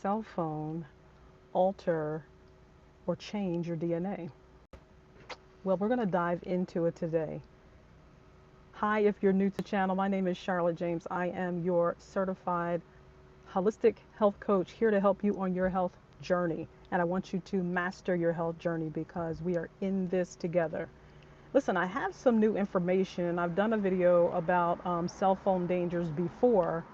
cell phone alter or change your DNA? Well, we're going to dive into it today. Hi, if you're new to the channel, my name is Charlotte James. I am your certified holistic health coach here to help you on your health journey. And I want you to master your health journey because we are in this together. Listen, I have some new information. I've done a video about cell phone dangers before,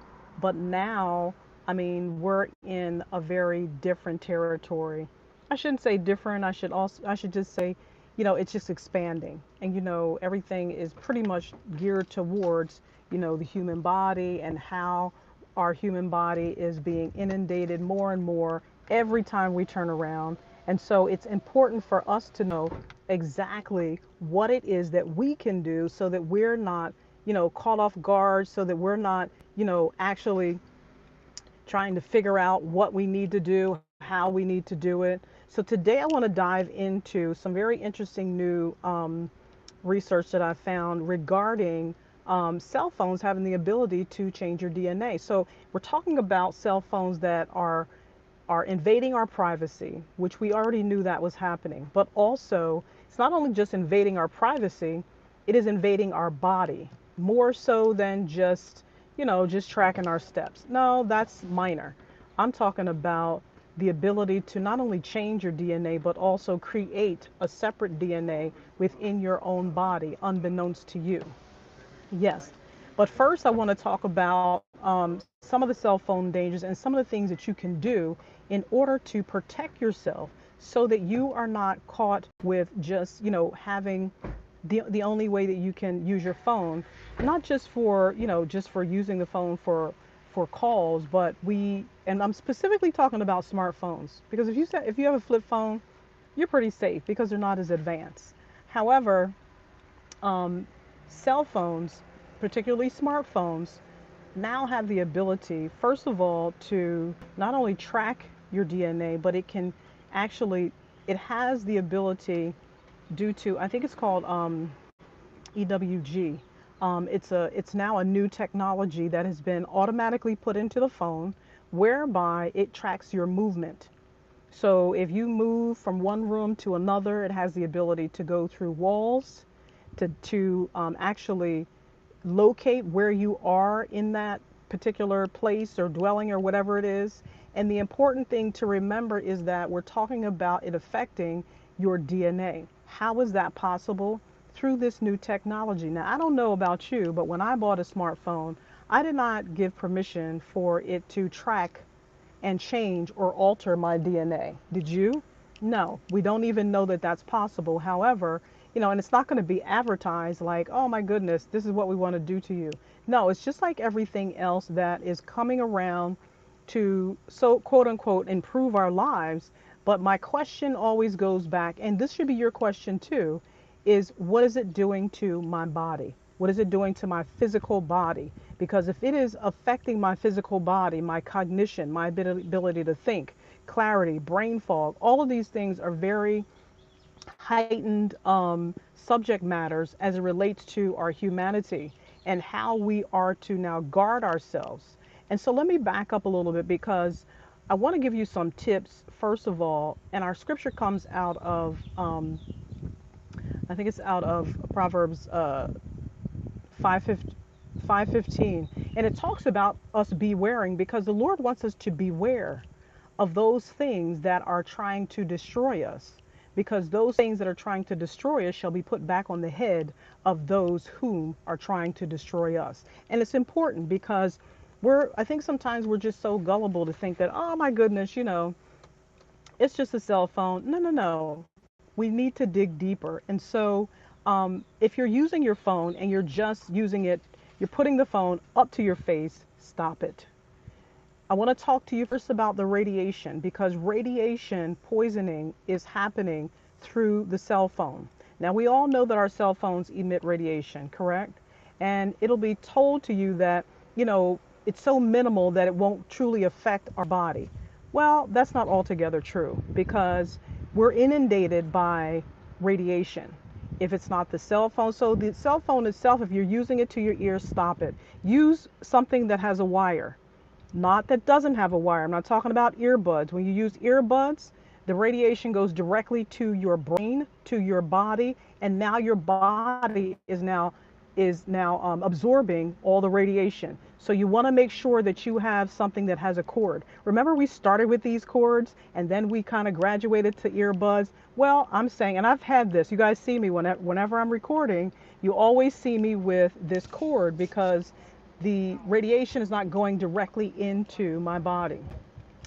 but now, we're in a very different territory. I shouldn't say different. I should just say, it's just expanding. And everything is pretty much geared towards, the human body and how our human body is being inundated more and more every time we turn around. And so it's important for us to know exactly what it is that we can do so that we're not, caught off guard, so that we're not, actually trying to figure out what we need to do, how we need to do it. So today I want to dive into some very interesting new research that I found regarding cell phones having the ability to change your DNA. So we're talking about cell phones that are invading our privacy, which we already knew that was happening, but also it's not only just invading our privacy, it is invading our body more so than just, just tracking our steps. No, that's minor. I'm talking about the ability to not only change your DNA, but also create a separate DNA within your own body, unbeknownst to you. Yes. But first, I want to talk about some of the cell phone dangers and some of the things that you can do in order to protect yourself so that you are not caught with just, having the only way that you can use your phone, not just for, just for using the phone for calls, but and I'm specifically talking about smartphones because if you have a flip phone, you're pretty safe because they're not as advanced. However, um, cell phones, particularly smartphones, now have the ability, first of all, to not only track your DNA, but it has the ability due to, I think it's called EWG. It's now a new technology that has been automatically put into the phone whereby it tracks your movement. So if you move from one room to another, it has the ability to go through walls, to actually locate where you are in that particular place or dwelling or whatever it is. And the important thing to remember is that we're talking about it affecting your DNA. How is that possible? Through this new technology. Now, I don't know about you, but when I bought a smartphone, I did not give permission for it to track and change or alter my DNA. Did you? No, we don't even know that that's possible. However, and it's not going to be advertised like, oh my goodness, this is what we want to do to you. No, it's just like everything else that is coming around to, so quote unquote, improve our lives. But my question always goes back, and this should be your question too, is what is it doing to my body? What is it doing to my physical body? Because if it is affecting my physical body, my cognition, my ability to think, clarity, brain fog, all of these things are very heightened subject matters as it relates to our humanity and how we are to now guard ourselves. And so let me back up a little bit because I want to give you some tips, first of all. And our scripture comes out of, I think it's out of Proverbs 5:15, and it talks about us bewaring because the Lord wants us to beware of those things that are trying to destroy us, because those things that are trying to destroy us shall be put back on the head of those whom are trying to destroy us. And it's important because I think sometimes we're just so gullible to think that, oh my goodness, it's just a cell phone. No, no, no. We need to dig deeper. And so if you're using your phone and you're just using it, you're putting the phone up to your face, stop it. I want to talk to you first about the radiation because radiation poisoning is happening through the cell phone. Now, we all know that our cell phones emit radiation, correct? And it'll be told to you that, it's so minimal that it won't truly affect our body. Well, that's not altogether true because we're inundated by radiation. If it's not the cell phone, so the cell phone itself, if you're using it to your ear, stop it. Use something that has a wire. not that doesn't have a wire. I'm not talking about earbuds. When you use earbuds, the radiation goes directly to your brain, to your body, and now your body is now absorbing all the radiation. So you want to make sure that you have something that has a cord. Remember, we started with these cords, and then we kind of graduated to earbuds. Well, I'm saying, and I've had this. You guys see me whenever I'm recording. You always see me with this cord because the radiation is not going directly into my body.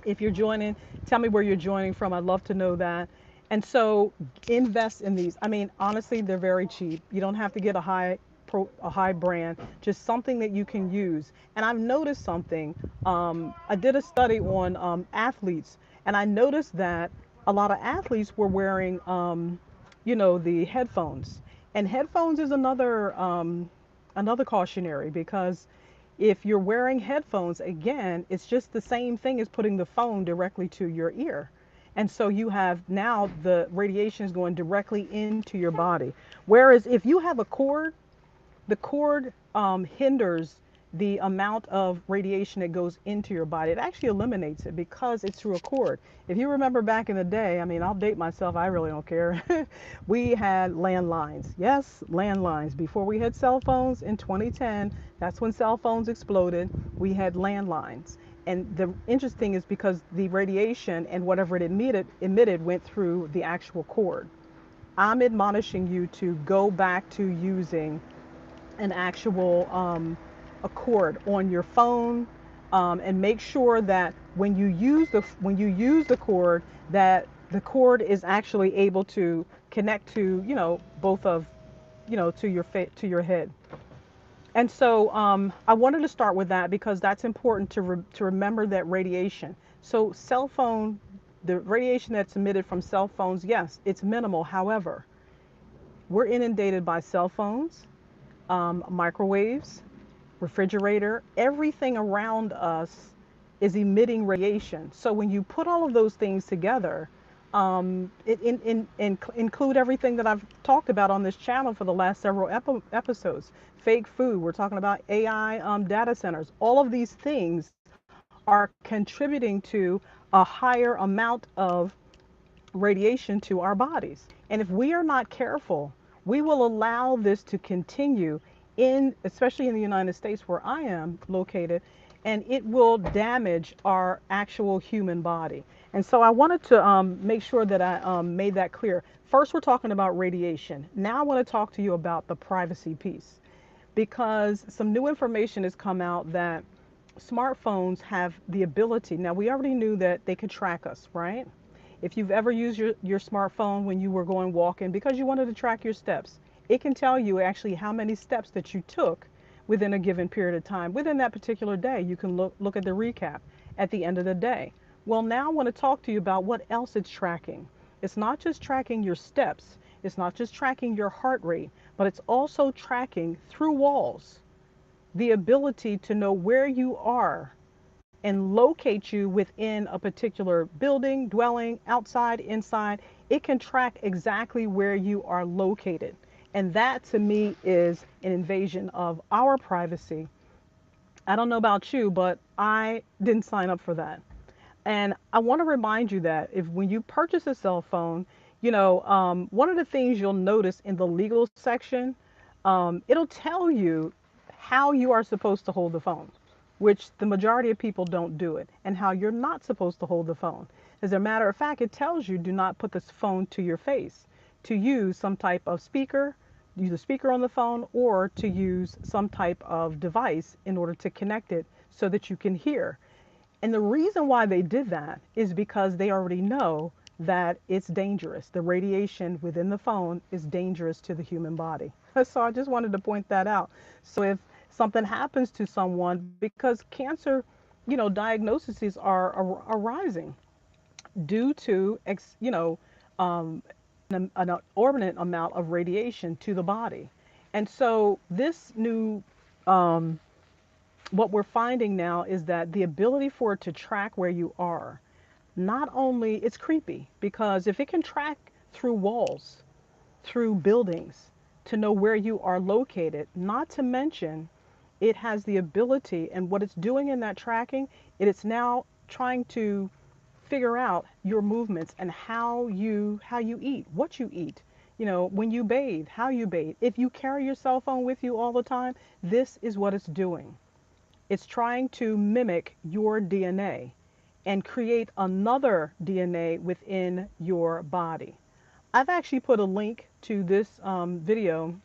If you're joining, tell me where you're joining from. I'd love to know that. And so invest in these. I mean, honestly, they're very cheap. You don't have to get a high brand, just something that you can use. And I've noticed something. I did a study on athletes, and I noticed that a lot of athletes were wearing, the headphones. And headphones is another cautionary because if you're wearing headphones, again, it's just the same thing as putting the phone directly to your ear. And so you have now the radiation is going directly into your body. Whereas if you have a cord, the cord hinders the amount of radiation that goes into your body. It actually eliminates it because it's through a cord. If you remember back in the day, I mean, I'll date myself, I really don't care. We had landlines. Yes, landlines. Before we had cell phones in 2010, that's when cell phones exploded. We had landlines. And the interesting is because the radiation and whatever it emitted went through the actual cord. I'm admonishing you to go back to using an actual a cord on your phone, and make sure that when you use the cord, that the cord is actually able to connect to both of to your head. And so I wanted to start with that because that's important to remember that radiation. So the radiation that's emitted from cell phones, yes, it's minimal. However, we're inundated by cell phones, microwaves, refrigerator, everything around us is emitting radiation. So when you put all of those things together, include everything that I've talked about on this channel for the last several episodes. Fake food, we're talking about AI data centers. All of these things are contributing to a higher amount of radiation to our bodies. And if we are not careful, we will allow this to continue especially in the United States where I am located, and it will damage our actual human body. And so I wanted to make sure that I made that clear. First, we're talking about radiation. Now I want to talk to you about the privacy piece because some new information has come out that smartphones have the ability. Now, we already knew that they could track us, right? If you've ever used your smartphone when you were going walking because you wanted to track your steps, it can tell you actually how many steps that you took within a given period of time. Within that particular day, you can look at the recap at the end of the day. Well, now I want to talk to you about what else it's tracking. It's not just tracking your steps. It's not just tracking your heart rate, but it's also tracking through walls the ability to know where you are and locate you within a particular building, dwelling, outside, inside. It can track exactly where you are located. And that to me is an invasion of our privacy. I don't know about you, but I didn't sign up for that. And I want to remind you that if when you purchase a cell phone, one of the things you'll notice in the legal section, it'll tell you how you are supposed to hold the phone, which the majority of people don't do it, and how you're not supposed to hold the phone. As a matter of fact, it tells you do not put this phone to your face, to use some type of speaker, use a speaker on the phone, or to use some type of device in order to connect it so that you can hear. And the reason why they did that is because they already know that it's dangerous. The radiation within the phone is dangerous to the human body. So I just wanted to point that out. So if something happens to someone, because cancer, diagnoses are rising due to, an inordinate amount of radiation to the body. And so this new, what we're finding now is that the ability for it to track where you are, not only, it's creepy because if it can track through walls, through buildings, to know where you are located, not to mention it has the ability, and what it's doing in that tracking, it's now trying to figure out your movements and how you eat, what you eat. You know, when you bathe, how you bathe. If you carry your cell phone with you all the time, this is what it's doing. It's trying to mimic your DNA and create another DNA within your body. I've actually put a link to this video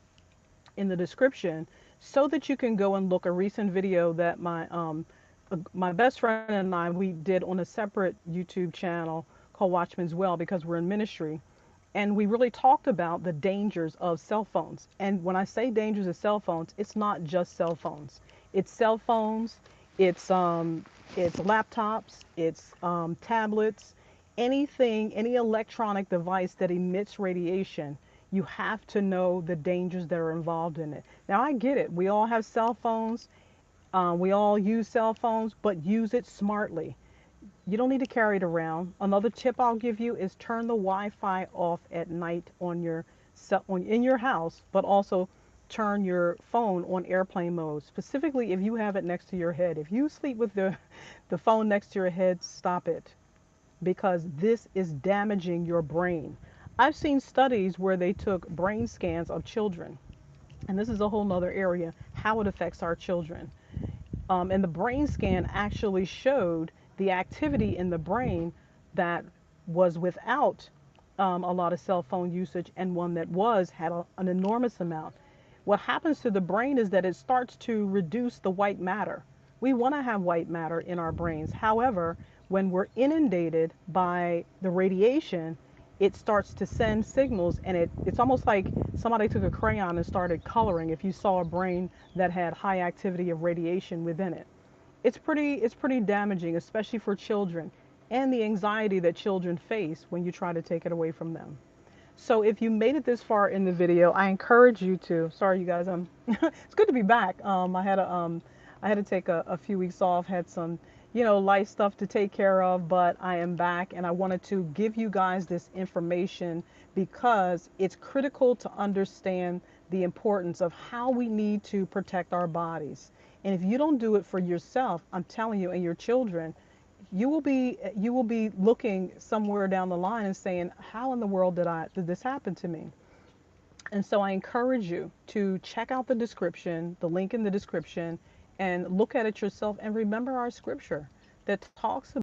in the description so that you can go and look a recent video that my best friend and I we did on a separate YouTube channel called Watchman's Well, because we're in ministry, and we really talked about the dangers of cell phones. And when I say dangers of cell phones, it's not just cell phones. It's cell phones, it's it's laptops, it's tablets, anything, any electronic device that emits radiation. You have to know the dangers that are involved in it. Now, I get it. We all have cell phones. We all use cell phones, but use it smartly. You don't need to carry it around. Another tip I'll give you is turn the Wi-Fi off at night on your in your house, but also turn your phone on airplane mode. Specifically, if you have it next to your head. If you sleep with the phone next to your head, stop it, because this is damaging your brain. I've seen studies where they took brain scans of children, and this is a whole nother area, how it affects our children. And the brain scan actually showed the activity in the brain that was without a lot of cell phone usage, and one that was had an enormous amount. What happens to the brain is that it starts to reduce the white matter. We want to have white matter in our brains. However, when we're inundated by the radiation, it starts to send signals, and it's almost like somebody took a crayon and started coloring if you saw a brain that had high activity of radiation within it. It's pretty damaging, especially for children, and the anxiety that children face when you try to take it away from them. So if you made it this far in the video, I encourage you to. Sorry, you guys. It's good to be back. I had to take a few weeks off. Had some, life stuff to take care of, but I am back, and I wanted to give you guys this information because it's critical to understand the importance of how we need to protect our bodies. And if you don't do it for yourself, I'm telling you, and your children, you will be looking somewhere down the line and saying, how in the world did this happen to me? And so I encourage you to check out the description, the link in the description, and look at it yourself, and remember our scripture that talks